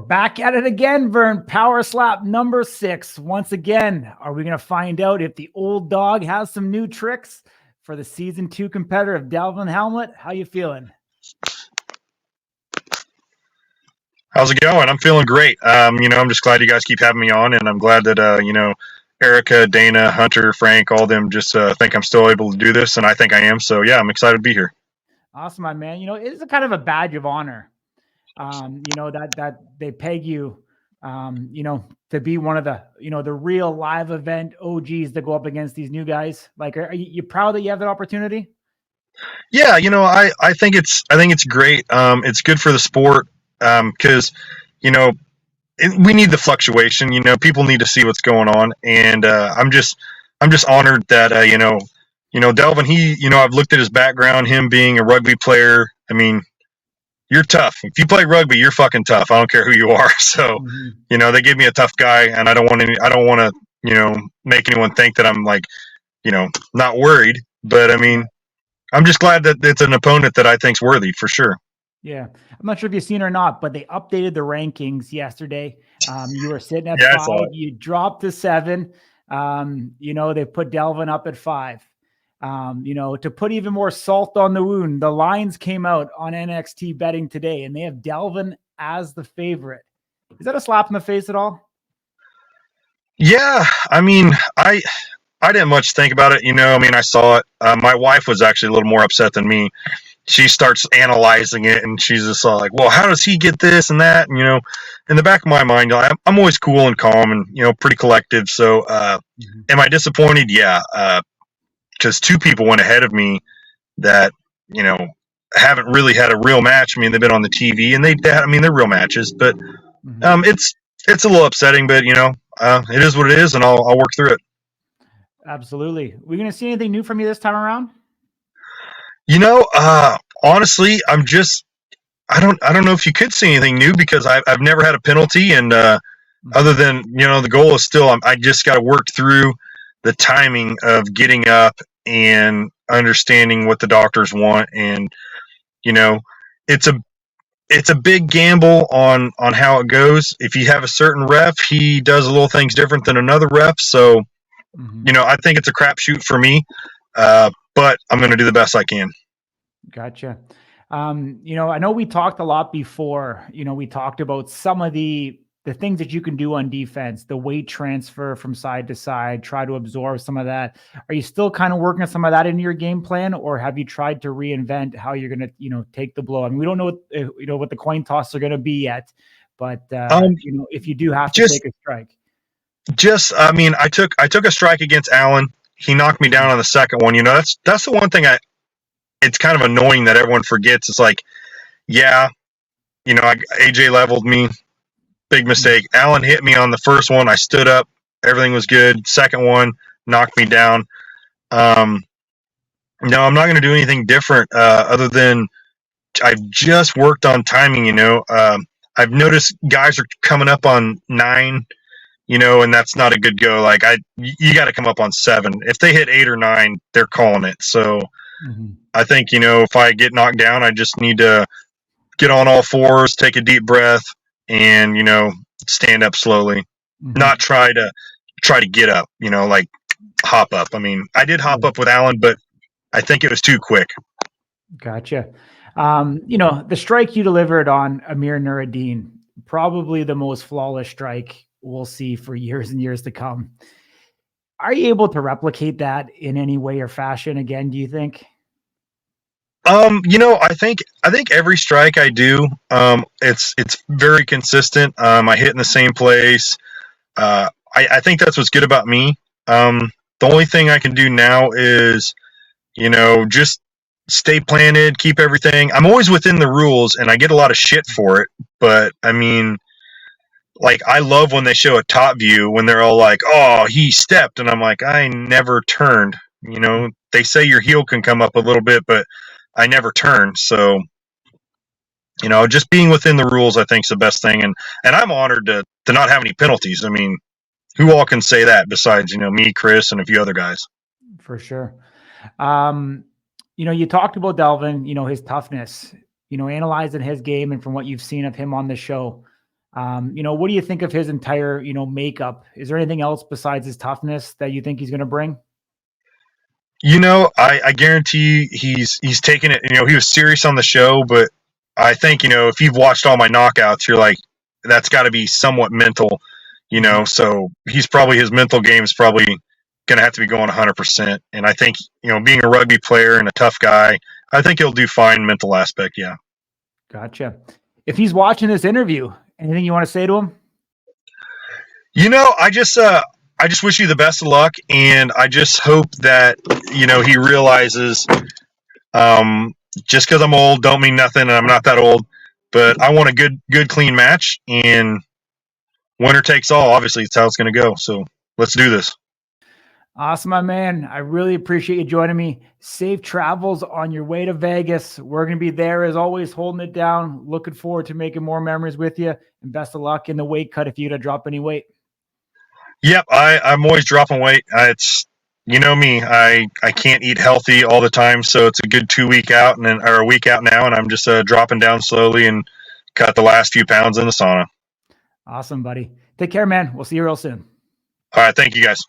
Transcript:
back at it again, Vern. Power slap number 6. Once again, are we going to find out if the old dog has some new tricks for the season 2 competitor of Delvin Helmut? How you feeling? How's it going? I'm feeling great. I'm just glad you guys keep having me on, and I'm glad that Erica, Dana, Hunter, Frank, all of them just think I'm still able to do this, and I think I am. So yeah, I'm excited to be here. Awesome, my man. It's a kind of a badge of honor. That they peg you, to be one of the, the real live event OGs to go up against these new guys. Like, are you proud that you have that opportunity? Yeah, I think it's great. It's good for the sport because we need the fluctuation. People need to see what's going on, and I'm just honored that Delvin. I've looked at his background, him being a rugby player. I mean, you're tough. If you play rugby, you're fucking tough. I don't care who you are. So, they give me a tough guy, and I don't want to, make anyone think that I'm like, not worried. But I mean, I'm just glad that it's an opponent that I think's worthy for sure. Yeah. I'm not sure if you've seen or not, but they updated the rankings yesterday. You were sitting at 5, you dropped to 7. They put Delvin up at 5. To put even more salt on the wound, the lines came out on NXT betting today, and they have Delvin as the favorite. Is that a slap in the face at all? Yeah. I mean, I didn't much think about it. I saw it. My wife was actually a little more upset than me. She starts analyzing it, and she's just all like, well, how does he get this and that? And, in the back of my mind, I'm always cool and calm and, pretty collective. So, am I disappointed? Yeah. Because 2 people went ahead of me that, haven't really had a real match. I mean, they've been on the TV, and they're real matches, but it's a little upsetting, but, it is what it is, and I'll work through it. Absolutely. We're going to see anything new from you this time around? Honestly, I don't know if you could see anything new because I've never had a penalty, and other than, the goal is still, I just got to work through the timing of getting up and understanding what the doctors want. And, it's a big gamble on how it goes. If you have a certain ref, he does a little things different than another ref. So, I think it's a crapshoot for me, but I'm going to do the best I can. Gotcha. I know we talked a lot before, we talked about some of the things that you can do on defense, the weight transfer from side to side, try to absorb some of that. Are you still kind of working on some of that into your game plan, or have you tried to reinvent how you're going to, take the blow? I mean, we don't know what the coin toss are going to be yet, but if you do have to take a strike. I took a strike against Allen. He knocked me down on the second one. That's the one thing it's kind of annoying that everyone forgets. It's like, yeah, AJ leveled me. Big mistake. Allen hit me on the first one. I stood up. Everything was good. Second one knocked me down. No, I'm not going to do anything different other than I've just worked on timing. I've noticed guys are coming up on 9, and that's not a good go. Like you got to come up on 7. If they hit 8 or 9, they're calling it. So I think, if I get knocked down, I just need to get on all 4s, take a deep breath, and stand up slowly. Not try to get up, like hop up. I mean, I did hop up with Allen, but I think it was too quick. Gotcha. The strike you delivered on Amir Nuruddin, probably the most flawless strike we'll see for years and years to come. Are you able to replicate that in any way or fashion again, do you think? I think every strike I do, it's very consistent. I hit in the same place. I think that's what's good about me. The only thing I can do now is, just stay planted, keep everything. I'm always within the rules, and I get a lot of shit for it. But I mean, like, I love when they show a top view when they're all like, "Oh, he stepped," and I'm like, I never turned. They say your heel can come up a little bit, but I never turned. So, just being within the rules, I think, is the best thing. And I'm honored to not have any penalties. I mean, who all can say that besides, me, Chris, and a few other guys? For sure. You talked about Delvin, his toughness, analyzing his game and from what you've seen of him on the show. What do you think of his entire, makeup? Is there anything else besides his toughness that you think he's going to bring? I guarantee he's taking it. He was serious on the show, but I think if you've watched all my knockouts, you're like, that's got to be somewhat mental. So his mental game is probably going to have to be going 100%. And I think being a rugby player and a tough guy, I think he'll do fine mental aspect. Yeah. Gotcha. If he's watching this interview, anything you want to say to him? I just wish you the best of luck, and I just hope that he realizes, just because I'm old don't mean nothing, and I'm not that old, but I want a good clean match, and winner takes all. Obviously, it's how it's going to go. So let's do this. Awesome, my man. I really appreciate you joining me. Safe travels on your way to Vegas. We're going to be there as always, holding it down. Looking forward to making more memories with you, and best of luck in the weight cut if you to drop any weight. Yep, I'm always dropping weight. It's me. I can't eat healthy all the time, so it's a good 2 week out or a week out now, and I'm just dropping down slowly and cut the last few pounds in the sauna. Awesome, buddy. Take care, man. We'll see you real soon. All right, thank you guys.